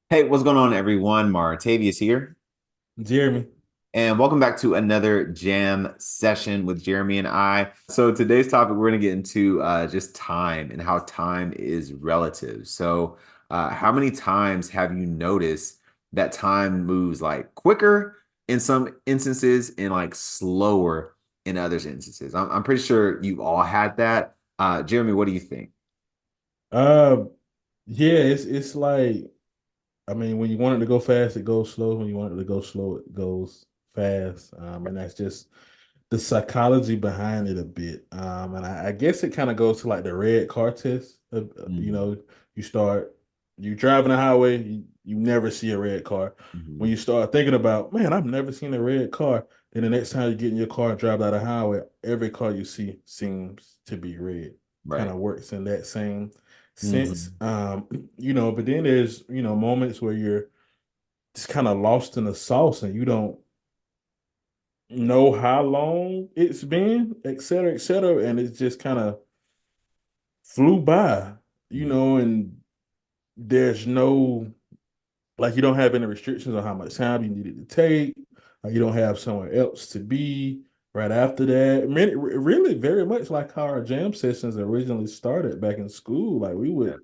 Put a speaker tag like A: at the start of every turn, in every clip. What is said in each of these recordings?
A: Hey, what's going on, everyone? Martavius here,
B: Jeremy.
A: and welcome back to another jam session with Jeremy and I. So, today's topic, we're going to get into just time and how time is relative. So, how many times have you noticed that time moves like quicker in some instances and like slower in others instances? I'm pretty sure you've all had that. Jeremy, what do you think?
B: Uh yeah, it's like when you want it to go fast, it goes slow. When you want it to go slow, it goes fast. And that's just the psychology behind it a bit. And I guess it kind of goes to like the red car test.
A: Mhm.
B: You start you driving the highway, you never see a red car. When
A: Mhm.
B: you start thinking about, man, I've never seen a red car, then the next time you get in your car and drive down the highway, every car you see seems to be red. Kind
A: Right.
B: of works in that same sense.
A: Mhm.
B: But then there's, moments where you're just kind of lost in the sauce and you don't know how long it's been, et cetera, et cetera. And it's just kind of flew by,
A: Mhm.
B: and there's no, like, you don't have any restrictions on how much time you needed to take. You don't have somewhere else to be right after that. I mean, really, very much like how our jam sessions originally started back in school. Like, we
A: Yeah.
B: would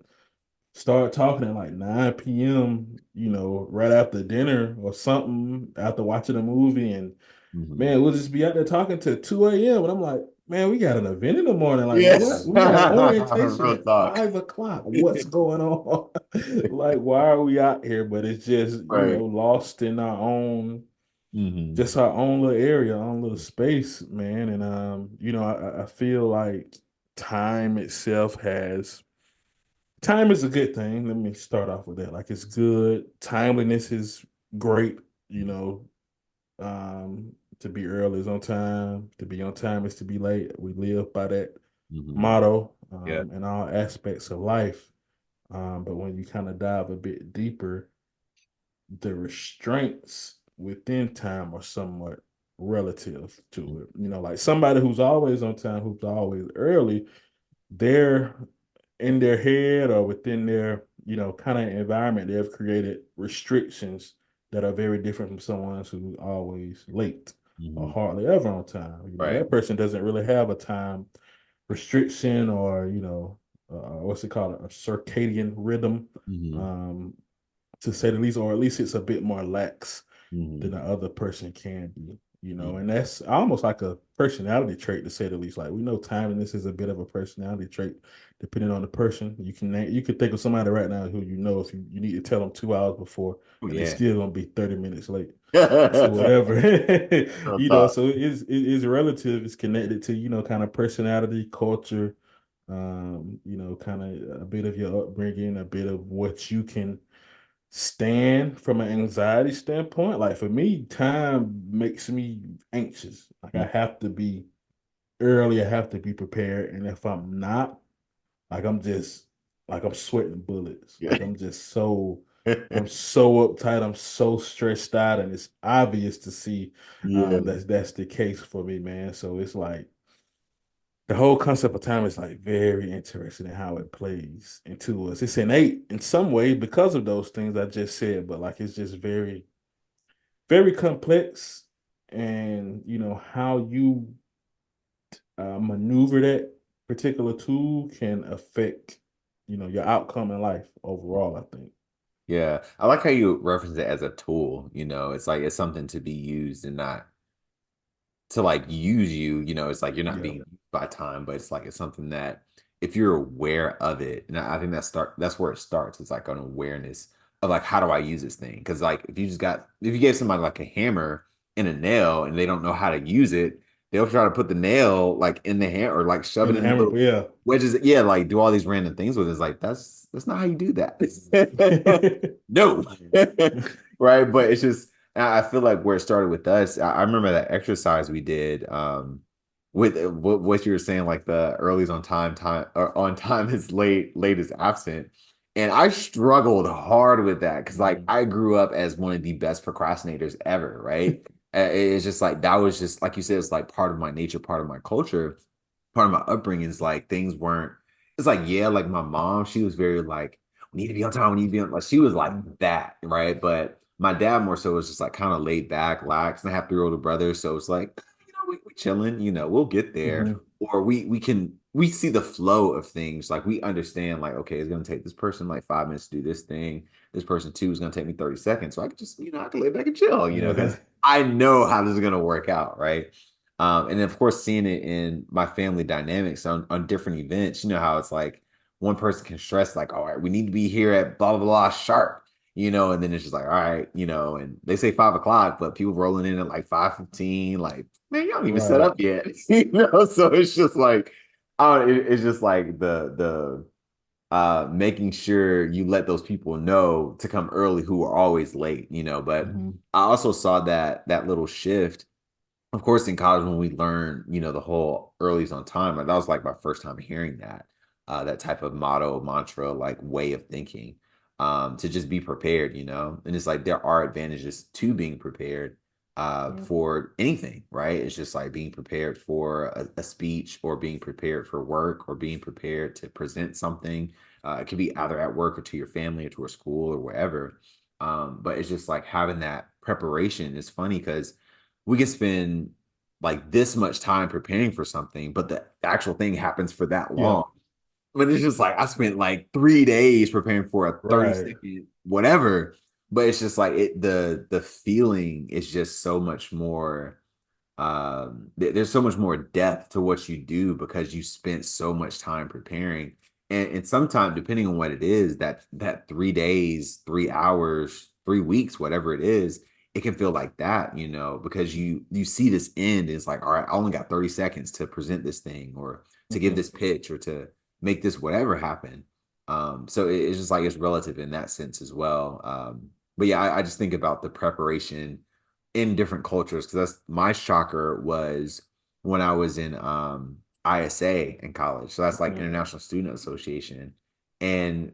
B: start talking at like 9 p.m., right after dinner or something, after watching a movie. And
A: Mhm.
B: man, we'll just be out there talking to 2 a.m. And I'm like, man, we got an event in the morning. Like, what?
A: Yes.
B: We got orientation
A: Real
B: at
A: talk.
B: 5 o'clock. What's going on? Like, why are we out here? But it's just,
A: Right.
B: lost in our own,
A: Hmm.
B: just our own little area, our own little space, man. And I feel like time itself has time is a good thing. Let me start off with that. Like, it's good. Timeliness is great, you know. To be early is on time. To be on time is to be late. We live by that
A: Hmm.
B: motto
A: Yeah.
B: in all aspects of life. But when you kind of dive a bit deeper, the restraints within time are somewhat relative to it. Like somebody who's always on time, who's always early, they're in their head or within their, kind of environment, they've created restrictions that are very different from someone who's always late or
A: Hmm.
B: hardly ever on time.
A: Right.
B: That person doesn't really have a time restriction or, what's it called, a circadian rhythm,
A: Hmm.
B: um, to say the least, or at least it's a bit more lax than
A: Hmm.
B: the other person can be,
A: Hmm.
B: and that's almost like a personality trait to say the least. Like, we know timeliness is a bit of a personality trait, depending on the person. You could think of somebody right now who if you need to tell them 2 hours before,
A: Oh,
B: and they
A: yeah.
B: still gonna be 30 minutes late to
A: Real
B: whatever.
A: talk.
B: So it is relative. It's connected to kind of personality, culture, kind of a bit of your upbringing, a bit of what you can stand from an anxiety standpoint. Like, for me, time makes me anxious. Like, I have to be early, I have to be prepared. And if I'm not, like, I'm sweating bullets.
A: Yeah.
B: Like, I'm so uptight, I'm so stressed out, and it's obvious to see
A: Yeah.
B: that's the case for me, man. So it's like the whole concept of time is like very interesting in how it plays into us. It's innate in some way because of those things I just said, but like, it's just very, very complex. And how you maneuver that particular tool can affect your outcome in life overall, I think.
A: Yeah. I like how you reference it as a tool. It's like it's something to be used and not to like use you. It's like you're not
B: Yeah.
A: being used by time, but it's like it's something that if you're aware of it, and I think that's where it starts. It's like an awareness of like how do I use this thing? Because like if you gave somebody like a hammer and a nail and they don't know how to use it, they'll try to put the nail like in the hand or like shove
B: In
A: it
B: the
A: in
B: hammer,
A: little
B: yeah.
A: wedges. Yeah, like do all these random things with it. It's like that's not how you do that. No. Right. But it's just I feel like where it started with us, I remember that exercise we did with what you were saying, like the early's on time, time or on time is late, late is absent. And I struggled hard with that because like
B: Mhm.
A: I grew up as one of the best procrastinators ever, right? It's just like that was just like you said, it's like part of my nature, part of my culture, part of my upbringing is like things weren't, it's like, yeah, like my mom, she was very like, need to be on time, we need to be on like she was like
B: Mhm.
A: that, right? But my dad more so was just like kind of laid back, lax, and I have three older brothers, so it's like, we chilling, we'll get there.
B: Mhm.
A: Or we see the flow of things, like we understand, like, okay, it's gonna take this person like 5 minutes to do this thing, this person two is gonna take me 30 seconds. So I can just, I can lay back and chill,
B: Uh-huh.
A: because I know how this is gonna work out, right? And then of course seeing it in my family dynamics on different events, how it's like one person can stress like, all right, we need to be here at blah blah blah sharp, and then it's just like, all right, and they say 5 o'clock, but people rolling in at like 5:15, like, man, you don't even set
B: Right.
A: up yet, So it's just like, it's just like the making sure you let those people know to come early who are always late, But
B: Mhm.
A: I also saw that little shift, of course, in college when we learned, the whole early's on time. Like, that was like my first time hearing that type of motto, mantra, like way of thinking, to just be prepared, And it's like there are advantages to being prepared, for anything, right? It's just like being prepared for a speech, or being prepared for work, or being prepared to present something. It could be either at work or to your family or to a school or wherever. But it's just like having that preparation is funny because we can spend like this much time preparing for something, but the actual thing happens for that
B: Yeah.
A: long. But it's just like I spent like 3 days preparing for a 30
B: Right.
A: second whatever. But it's just like the feeling is just so much more, there's so much more depth to what you do because you spent so much time preparing. And sometimes, depending on what it is, that 3 days, 3 hours, 3 weeks, whatever it is, it can feel like that, because you see this end, it's like, all right, I only got 30 seconds to present this thing, or to give
B: Mhm.
A: this pitch, or to make this whatever happen. So it's just like it's relative in that sense as well. But yeah, I just think about the preparation in different cultures, because that's my shocker was when I was in ISA in college. So that's like
B: Mhm.
A: International Student Association. And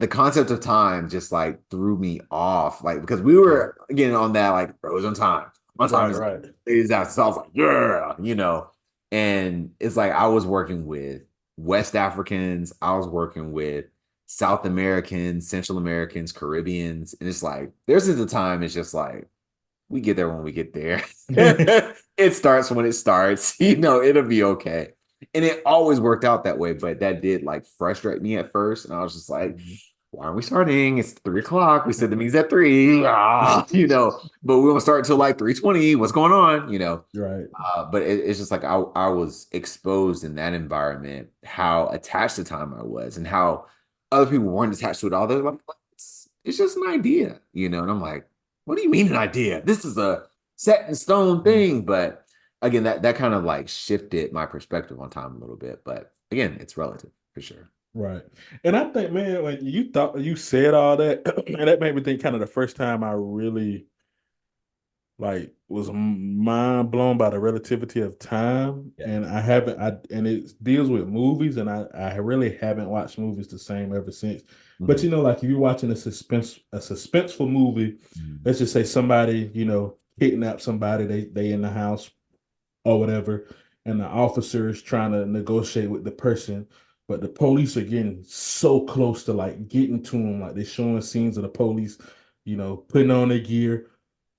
A: the concept of time just like threw me off. Like, because we
B: Yeah.
A: were again on that, like, bro, it's on time. My time
B: Right,
A: is
B: right.
A: out. So I was like, yeah. And it's like I was working with West Africans, I was working with South Americans, Central Americans, Caribbeans. And it's like there's a time it's just like we get there when we get there. It starts when it starts. It'll be okay. And it always worked out that way, but that did like frustrate me at first. And I was just like,
B: Mhm.
A: why aren't we starting? It's 3 o'clock. We said the meeting's at three. But we won't start until like 3:20. What's going on?
B: Right.
A: But it's just like I was exposed in that environment, how attached to time I was, and how other people weren't attached to it all. They're like, it's just an idea. And I'm like, what do you mean an idea? This is a set in stone
B: Mhm.
A: thing. But again, that kind of like shifted my perspective on time a little bit. But again, it's relative for sure.
B: Right. And I think, man, when you thought you said all that, and that made me think kind of the first time I really like was mind blown by the relativity of time.
A: Yeah.
B: And I haven't I and it deals with movies, and I really haven't watched movies the same ever since. But
A: Mhm.
B: like if you're watching a suspenseful movie,
A: Mhm.
B: let's just say somebody, kidnapped somebody, they in the house or whatever, and the officer is trying to negotiate with the person, but the police are getting so close to like getting to him, like they're showing scenes of the police, putting on their gear,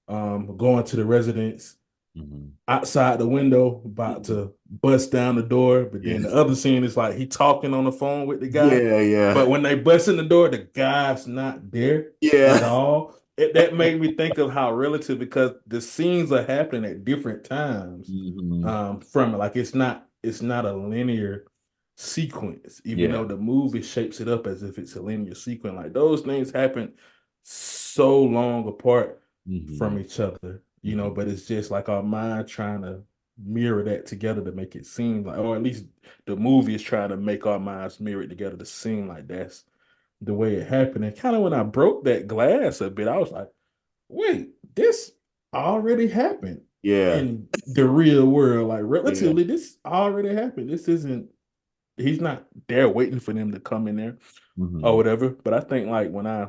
B: going to the residence,
A: Mhm.
B: outside the window, about
A: Mhm.
B: to bust down the door. But then
A: Yeah.
B: the other scene is like he talking on the phone with the guy.
A: Yeah.
B: But
A: Yeah.
B: when they bust in the door, the guy's not there at
A: Yeah.
B: all. That made me think of how relative, because the scenes are happening at different times.
A: Mhm.
B: From it, like it's not a linear sequence, even
A: Yeah.
B: though the movie shapes it up as if it's a linear sequence. Like those things happen so long apart from
A: Mhm.
B: each other,
A: Mhm.
B: but it's just like our mind trying to mirror that together to make it seem like, or at least the movie is trying to make our minds mirror it together to seem like that's the way it happened. And kind of when I broke that glass a bit, I was like, wait, this already happened
A: Yeah.
B: in the real world. Like
A: Yeah.
B: relatively, this already happened. This isn't, he's not there waiting for them to come in there or
A: Mhm.
B: whatever. But I think like when I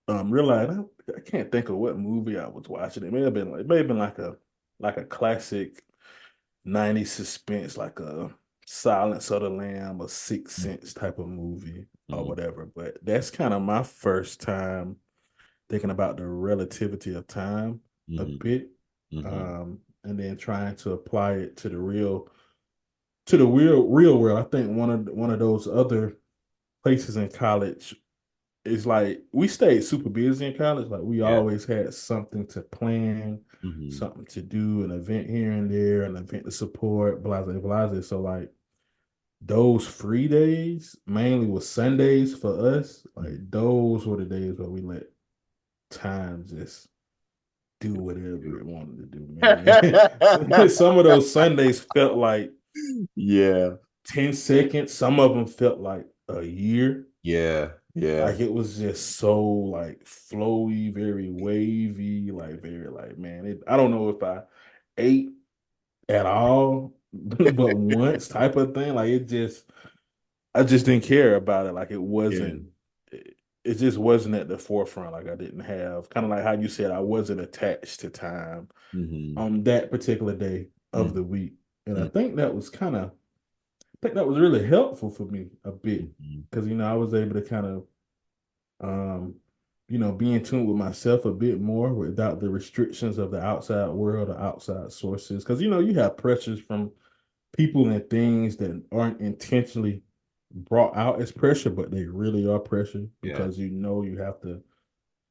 B: realized, I can't think of what movie I was watching. It may have been like a classic 90s suspense, like a Silence of the Lamb, a Sixth Sense type of movie. or
A: Mm-hmm.
B: whatever. But that's kind of my first time thinking about the relativity of time a
A: Mm-hmm.
B: bit,
A: Mm-hmm.
B: and then trying to apply it to the real world. I think one of those other places in college is like we stayed super busy in college. Like we
A: Yeah.
B: always had something to plan,
A: Mm-hmm.
B: something to do, an event here and there, an event to support, blah blah blah. So like those free days mainly was Sundays for us.
A: Mm-hmm.
B: Like those were the days where we let time just do whatever it wanted to do, man. Some of those Sundays felt like
A: Yeah.
B: 10 seconds. Some of them felt like a year.
A: Yeah. Yeah.
B: Like it was just so like flowy, very wavy, like very like man. I don't know if I ate at all, but once type of thing. Like I just didn't care about it. Like
A: Yeah.
B: it just wasn't at the forefront. Like I didn't have kind of like how you said I wasn't attached to time
A: Mm-hmm.
B: on that particular day of the week. And I
A: Mm-hmm.
B: think that was I think that was really helpful for me a bit
A: Mm-hmm.
B: because I was able to kind of um be in tune with myself a bit more without the restrictions of the outside world or outside sources. Because you have pressures from people and things that aren't intentionally brought out as pressure, but they really are pressure
A: Yeah.
B: because you have to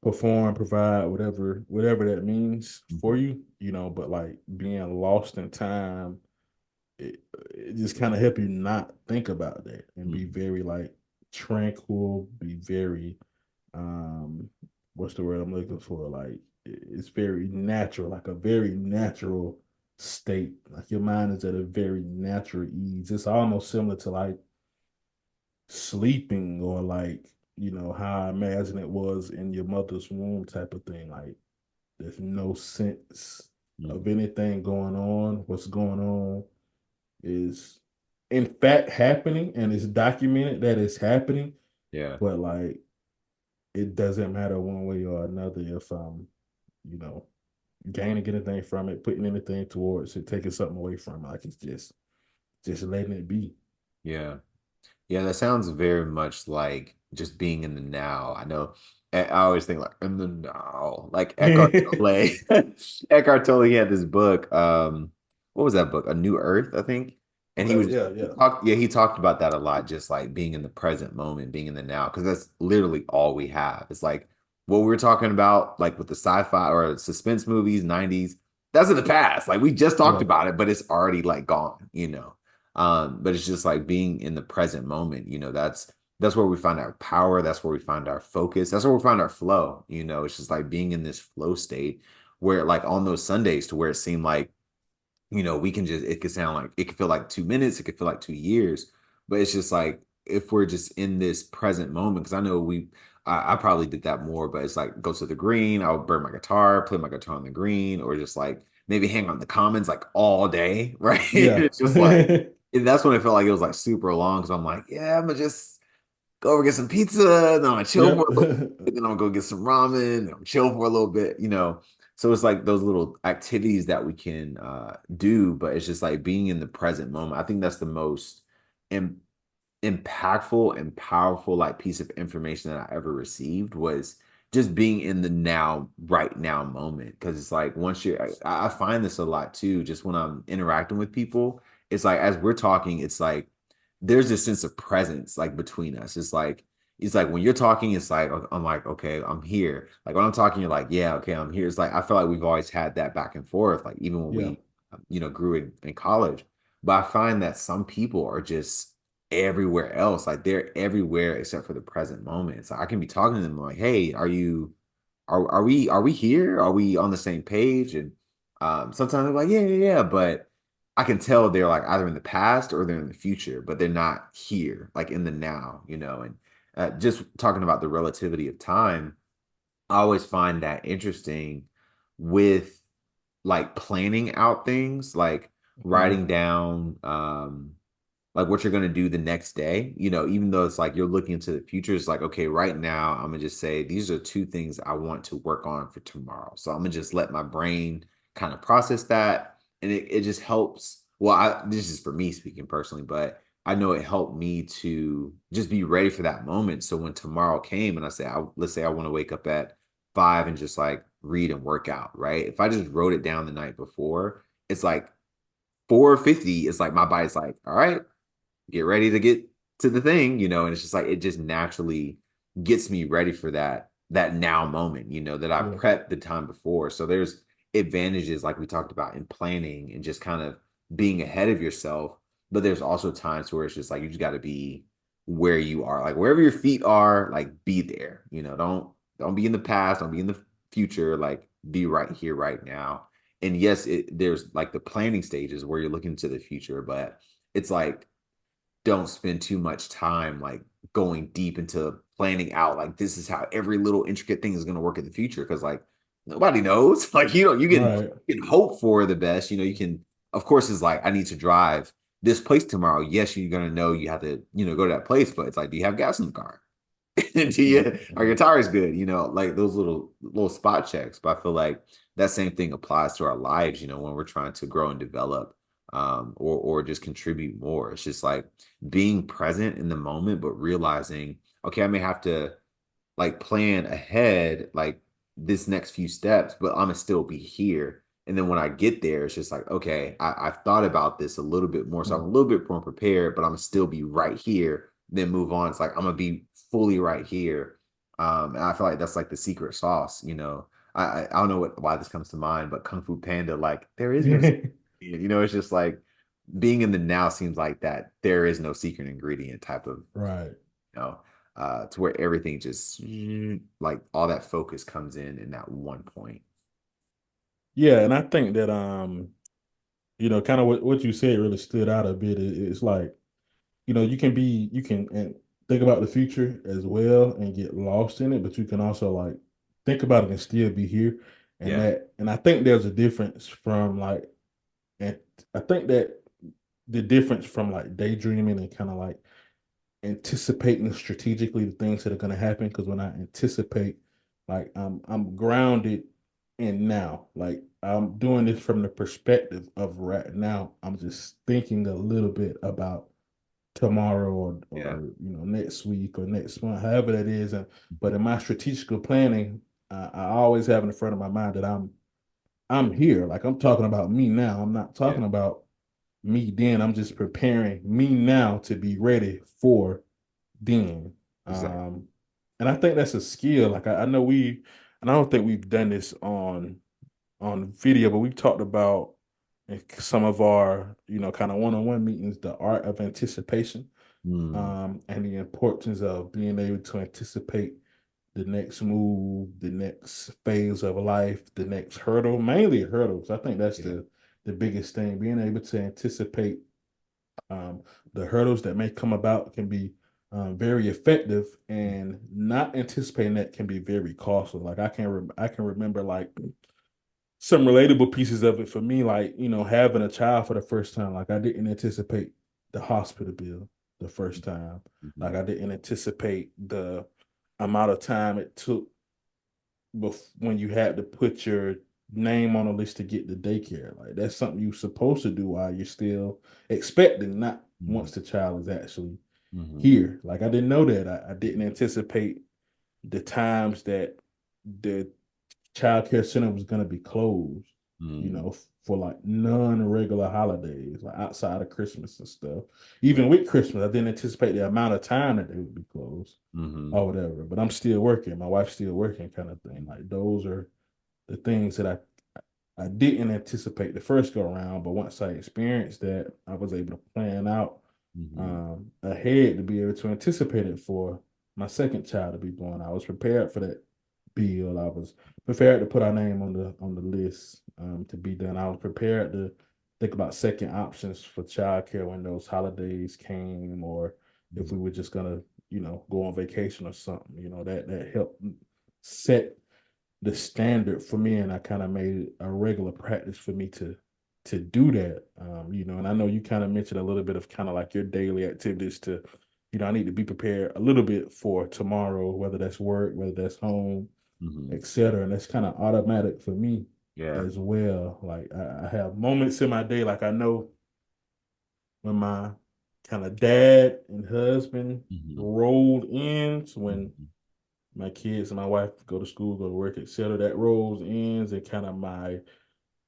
B: perform, provide whatever that means for
A: Mm-hmm.
B: you, but like being lost in time, it just kind of help you not think about that and be
A: Mm-hmm.
B: very like tranquil, be very um what's the word I'm looking for? Like it's very natural, like a very natural state. Like your mind is at a very natural ease. It's almost similar to like sleeping or like, how I imagine it was in your mother's womb type of thing. Like there's no sense of
A: Mm-hmm.
B: anything going on. What's going on is in fact happening and it's documented that it's happening,
A: Yeah.
B: but like it doesn't matter one way or another if you know, gaining anything from it, putting anything towards it, taking something away from it. Like it's just letting it be.
A: Yeah. Yeah, that sounds very much like just being in the now. I know I always think like in the now, like Eckhart Tolle. Eckhart Tolle, he had this book. What was that book? A New Earth, I think. And he
B: Okay,
A: was
B: yeah, yeah.
A: he talked about that a lot, just like being in the present moment, being in the now, because that's literally all we have. It's like what we were talking about, like with the sci-fi or suspense movies, 90s, that's in the past. Like we just talked
B: Yeah.
A: about it, but it's already like gone, but it's just like being in the present moment, that's where we find our power, that's where we find our focus, that's where we find our flow, it's just like being in this flow state where like on those Sundays to where it seemed like we can just it could sound like it could feel like 2 minutes, it could feel like 2 years, but it's just like if we're just in this present moment, because I know I probably did that more, but it's like go to the green, I'll burn my guitar, play my guitar on the green, or just like maybe hang on the commons like all day, right?
B: Yeah.
A: It's just like and that's when it felt like it was like super long because I'm like, yeah, I'm gonna just go over get some pizza, then I'm gonna chill
B: Yep.
A: for a little bit, then I'm gonna go get some ramen, and I'm chill for a little bit. So it's like those little activities that we can do, but it's just like being in the present moment. I think that's the most im impactful and powerful like piece of information that I ever received was just being in the now, right now moment. Because it's like once I find this a lot too, just when I'm interacting with people, it's like as we're talking, it's like there's this sense of presence like between us. It's like when you're talking, it's like I'm like, okay, I'm here. Like when I'm talking, you're like, yeah, okay, I'm here. It's like I feel like we've always had that back and forth, like even when
B: Yeah.
A: we grew in college. But I find that some people are just everywhere else. Like they're everywhere except for the present moment. So I can be talking to them like, hey, are we here? Are we on the same page? And sometimes they're like, yeah, yeah, yeah. But I can tell they're like either in the past or they're in the future, but they're not here, like in the now. And just talking about the relativity of time, I always find that interesting with like planning out things, like
B: Mhm.
A: writing down like what you're gonna do the next day, even though it's like you're looking into the future, it's like, okay, right now, I'm gonna just say these are two things I want to work on for tomorrow. So I'm gonna just let my brain kind of process that. And it just helps. Well, this is for me speaking personally, but I know it helped me to just be ready for that moment. So when tomorrow came and let's say I want to wake up at 5 and just like read and work out, right? If I just wrote it down the night before, it's like 4:50. It's like my body's like, all right, get ready to get to the thing, and it's just like it just naturally gets me ready for that now moment, that I
B: Yeah.
A: prepped the time before. So there's advantages like we talked about in planning and just kind of being ahead of yourself, but there's also times where it's just like you just got to be where you are, like wherever your feet are, like be there. Don't be in the past, don't be in the future, like be right here right now. And yes, there's like the planning stages where you're looking to the future, but it's like don't spend too much time like going deep into planning out like this is how every little intricate thing is going to work in the future because like nobody knows. Like
B: Right.
A: you can hope for the best. You can, of course, it's like I need to drive this place tomorrow. Yes, you're going to know you have to go to that place, but it's like, do you have gas in the car? Do you are your
B: Mhm.
A: tires good? Like those little spot checks. But I feel like that same thing applies to our lives, when we're trying to grow and develop, or just contribute more. It's just like being present in the moment, but realizing, okay, I may have to like plan ahead, like this next few steps, but I'm gonna still be here. And then when I get there, it's just like, okay, I've thought about this a little bit more. So I'm a little bit more prepared, but I'm gonna still be right here, then move on. It's like I'm gonna be fully right here. And I feel like that's like the secret sauce. I don't know why this comes to mind, but Kung Fu Panda, like there is no secret ingredient. It's just like being in the now seems like that there is no secret ingredient type of
B: Right.
A: you know, to where everything just like all that focus comes in that one point.
B: Yeah, and I think that kind of what you said really stood out a bit. It's like, you can and think about the future as well and get lost in it, but you can also like think about it and still be here.
A: Yeah.
B: And I think there's a difference from like, and I think that the difference from like daydreaming and kind of like anticipating strategically the things that are going to happen. Because when I anticipate, like I'm grounded in now. Like I'm doing this from the perspective of right now. I'm just thinking a little bit about tomorrow
A: Yeah.
B: or next week or next month, however that is. And but in my strategical planning, I always have in the front of my mind that I'm here. Like I'm talking about me now. I'm not
A: Yeah.
B: talking about me then. I'm just preparing me now to be ready for then.
A: Exactly.
B: Um, and I think that's a skill. Like I know and I don't think we've done this on video, but we've talked about in some of our, kind of one-on-one meetings, the art of anticipation,
A: Mm,
B: and the importance of being able to anticipate the next move, the next phase of life, the next hurdle, mainly hurdles. I think that's
A: yeah.
B: the biggest thing. Being able to anticipate the hurdles that may come about can be very effective, and not anticipating that can be very costly. Like I can remember like some relatable pieces of it for me, like having a child for the first time. Like I didn't anticipate the hospital bill the first time. Like
A: Mhm.
B: I didn't anticipate the amount of time it took when you had to put your name on a list to get the daycare. Like that's something you're supposed to do while you're still expecting, not
A: Mhm.
B: once the child is actually
A: Mhm.
B: here. Like I didn't know that. I didn't anticipate the times that the child care center was going to be closed,
A: Mhm.
B: for like non-regular holidays, like outside of Christmas and stuff.
A: Yeah.
B: Even with Christmas, I didn't anticipate the amount of time that they would be closed
A: Mhm.
B: or whatever. But I'm still working. My wife's still working, kind of thing. Like those are the things that I didn't anticipate the first go around, but once I experienced that, I was able to plan out
A: Mhm.
B: ahead to be able to anticipate it for my second child to be born. I was prepared for that bill. I was prepared to put our name on the list to be done. I was prepared to think about second options for childcare when those holidays came, or if we
A: Mhm.
B: were just gonna, go on vacation or something. That helped set the standard for me, and I kind of made it a regular practice for me to do that. And I know you kind of mentioned a little bit of kind of like your daily activities to, I need to be prepared a little bit for tomorrow, whether that's work, whether that's home,
A: Mhm.
B: etc. And that's kind of automatic for me
A: Yeah.
B: as well. Like I have moments in my day, like I know when my kind of dad and husband
A: Hmm.
B: rolled ends when
A: Hmm.
B: my kids and my wife go to school, go to work, etc. That role ends and kind of my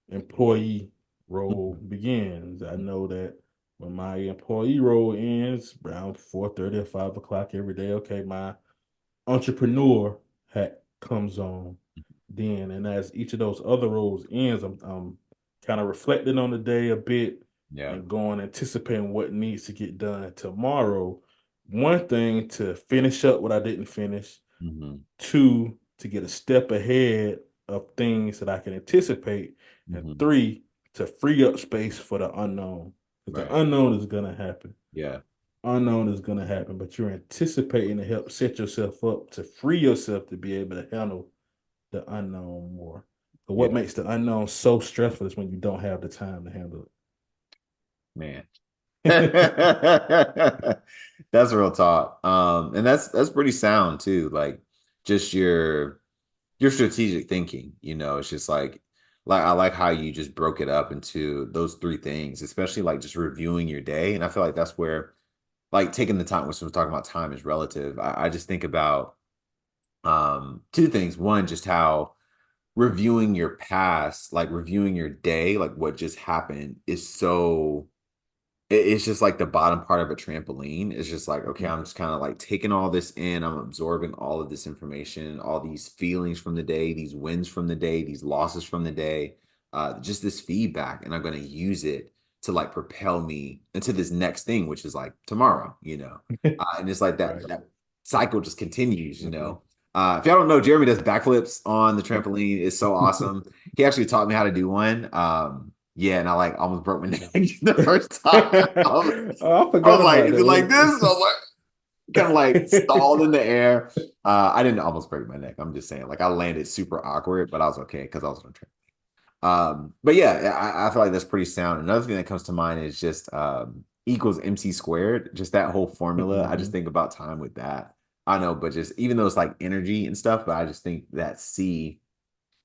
B: employee role begins. I know that when my employee role ends around 4:30 or 5 o'clock every day, okay, my entrepreneur hat comes on then. And as each of those other roles ends, I'm kind of reflecting on the day a bit
A: Yeah.
B: and going anticipating what needs to get done tomorrow. One thing to finish up what I didn't finish,
A: Hmm.
B: two to get a step ahead of things that I can anticipate, and
A: Hmm.
B: three to free up space for the unknown. Because the
A: Right.
B: unknown is gonna happen.
A: Yeah.
B: Unknown is gonna happen, but you're anticipating to help set yourself up to free yourself to be able to handle the unknown more. But what
A: Yeah.
B: makes the unknown so stressful is when you don't have the time to handle
A: Man.
B: it.
A: That's real talk. And that's pretty sound too. Like just your strategic thinking, it's just like I like how you just broke it up into those three things, especially like just reviewing your day. And I feel like that's where like taking the time, which we're talking about time is relative. I just think about two things. One, just how reviewing your past, like reviewing your day, like what just happened is so it's just like the bottom part of a trampoline. It's just like, okay, I'm just kind of like taking all this in. I'm absorbing all of this information, all these feelings from the day, these wins from the day, these losses from the day, just this feedback. And I'm going to use it to like propel me into this next thing, which is like tomorrow. And it's like that,
B: Right.
A: that cycle just continues, you
B: Mhm.
A: know. If y'all don't know, Jeremy does backflips on the trampoline. It's so awesome. He actually taught me how to do one. Yeah, and I like almost broke my neck the first time.
B: Oh, I
A: I
B: forgot
A: was like,
B: about
A: is it like this? I
B: that.
A: was like, kind of like stalled in the air. I didn't almost break my neck. I'm just saying, like I landed super awkward, but I was okay because I was on track. But yeah, I feel like that's pretty sound. Another thing that comes to mind is just equals MC squared. Just that whole formula. I just
B: Mhm.
A: think about time with that. I know, but just even though it's like energy and stuff, but I just think that C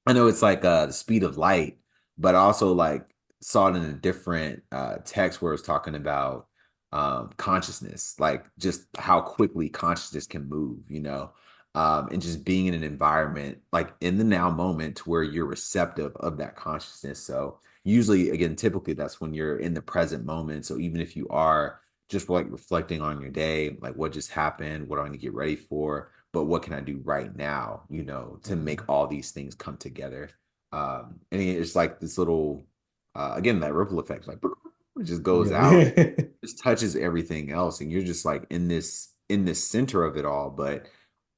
A: I know it's like the speed of light, but also like saw it in a different text where it's talking about consciousness, like just how quickly consciousness can move, and just being in an environment like in the now moment to where you're receptive of that consciousness. So usually, again, typically that's when you're in the present moment. So even if you are just like reflecting on your day, like what just happened, what do I need to get ready for? But what can I do right now, to make
B: Mhm.
A: all these things come together? And it's like this little, again, that ripple effect, like it just goes out,
B: Yeah.
A: just touches everything else, and you're just like in this center of it all, but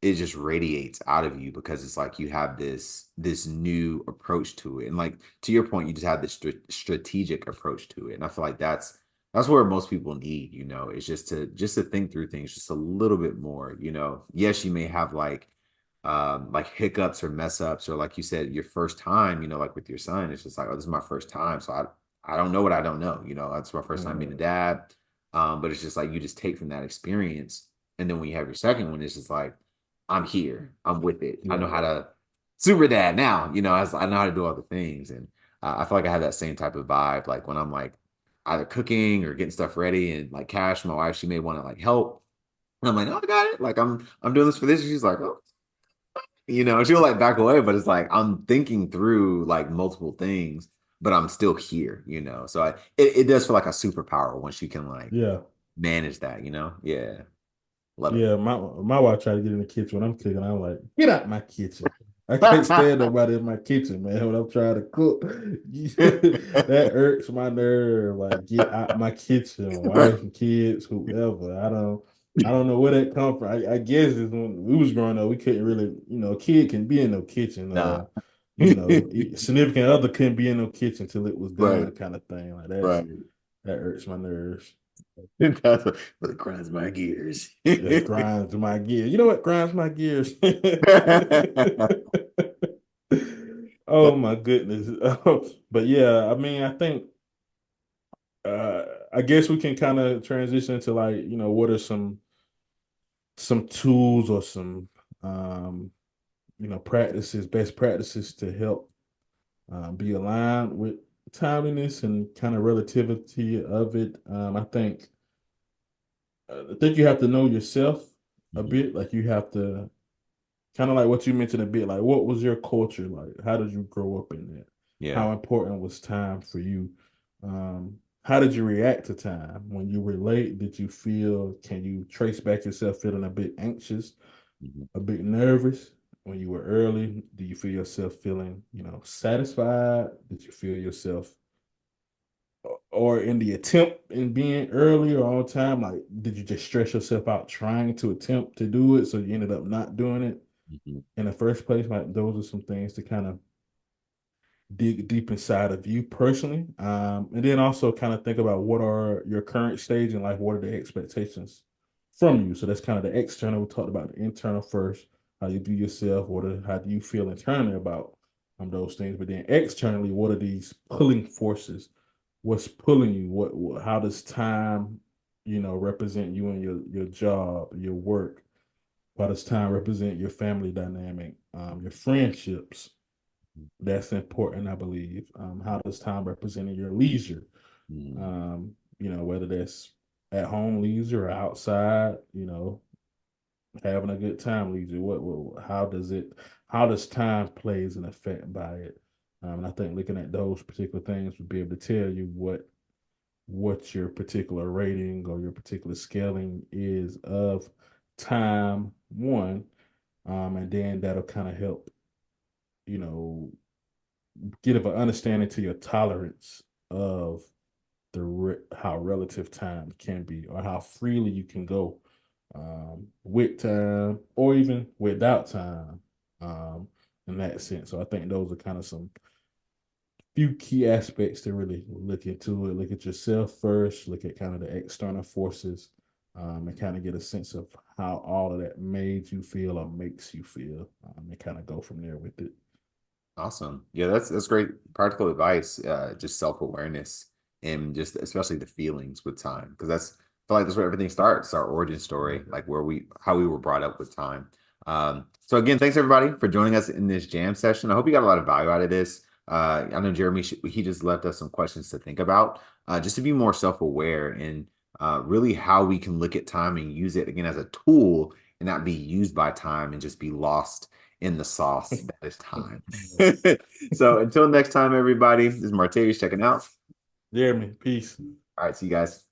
A: it just radiates out of you because it's like you have this new approach to it, and like to your point, you just have this strategic approach to it, and I feel like that's where most people need, is just to think through things just a little bit more. Yes, you may have like hiccups or mess ups, or like you said, your first time, like with your son, it's just like, oh, this is my first time. So I don't know what I don't know. That's my first time being a
B: Mhm.
A: dad. But it's just like you just take from that experience. And then when you have your second one, it's just like, I'm here. I'm with it. I know
B: Yeah.
A: how to super dad now, I know how to do all the things. And I feel like I have that same type of vibe. Like when I'm like either cooking or getting stuff ready, and like Cash, my wife, she may want to like help. And I'm like, oh, I got it. Like I'm doing this for this. And she's like, oh, she'll like back away, but it's like I'm thinking through like multiple things, but I'm still here. So it does feel like a superpower once you can like
B: Yeah.
A: manage that. Yeah. Love
B: Yeah, my wife tried to get in the kitchen when I'm cooking. I'm like, get out my kitchen. I can't stand
A: it.
B: nobody in my kitchen, man. When I'm trying to cook, that irks my nerve. Like, get out my kitchen, wife and kids, whoever. I don't know where that come from. I guess it's when we was growing up, we couldn't really, a kid can be in no kitchen.
A: Nah.
B: Significant other couldn't be in no kitchen till it was
A: Right.
B: done, kind of thing. Like
A: Right.
B: that irks my nerves.
A: That's what grinds my gears.
B: That grinds my gears. You know what grinds my gears? Oh my goodness. But yeah, I mean, I think I guess we can kind of transition to like, what are some tools or some um, practices, best practices to help be aligned with timeliness and kind of relativity of it. I think I think you have to know yourself a
A: Hmm.
B: bit. Like you have to kind of like what you mentioned a bit. Like what was your culture like? How did you grow up in that?
A: Yeah.
B: How important was time for you? How did you react to time when you were late? Did you feel? Can you trace back yourself feeling a bit anxious,
A: Hmm.
B: a bit nervous when you were early? Do you feel yourself feeling, satisfied? Did you feel yourself or in the attempt in being early or on time? Like, did you just stress yourself out trying to attempt to do it, so you ended up not doing it
A: Hmm.
B: in the first place? Like, those are some things to kind of dig deep inside of you personally, and then also kind of think about what are your current stage in life. What are the expectations from you? So that's kind of the external. We talked about the internal first, how you view yourself. How do you feel internally about those things? But then externally, what are these pulling forces? What's pulling you? How does time, represent you and your job, your work? How does time represent your family dynamic, your friendships? That's important, I believe. How does time represent your leisure?
A: Hmm.
B: Whether that's at home leisure or outside, having a good time leisure. How does time plays an effect by it? And I think looking at those particular things would be able to tell you what your particular rating or your particular scaling is of time, one, and then that'll kind of help, you know, give an understanding to your tolerance of how relative time can be, or how freely you can go with time, or even without time, um, in that sense. So I think those are kind of some few key aspects to really look into it. Look at yourself first. Look at kind of the external forces, and kind of get a sense of how all of that made you feel or makes you feel, and kind of go from there with it.
A: Awesome. Yeah, that's great practical advice. Just self-awareness and just especially the feelings with time. Because I feel like that's where everything starts, our origin story, like how we were brought up with time. So again, thanks everybody for joining us in this jam session. I hope you got a lot of value out of this. I know Jeremy, he just left us some questions to think about, just to be more self-aware and really how we can look at time and use it again as a tool and not be used by time and just be lost in the sauce that is time. So until next time, everybody, this is Martavius checking out.
B: Jeremy, peace.
A: All right, see you guys.